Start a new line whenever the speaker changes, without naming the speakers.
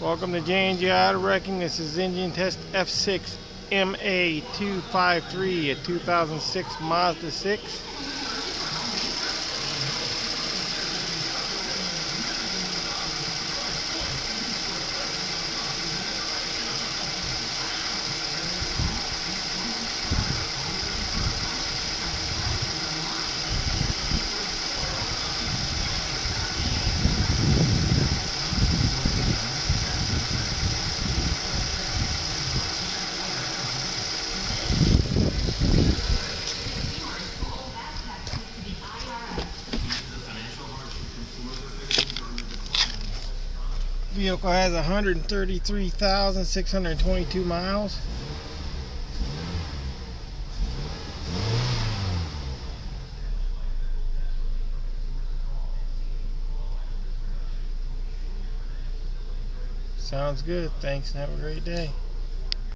Welcome to J&J Auto Wrecking. This is engine test F6MA253, a 2006 Mazda 6. Vehicle has 133,622 miles. Sounds good. Thanks and have a great day.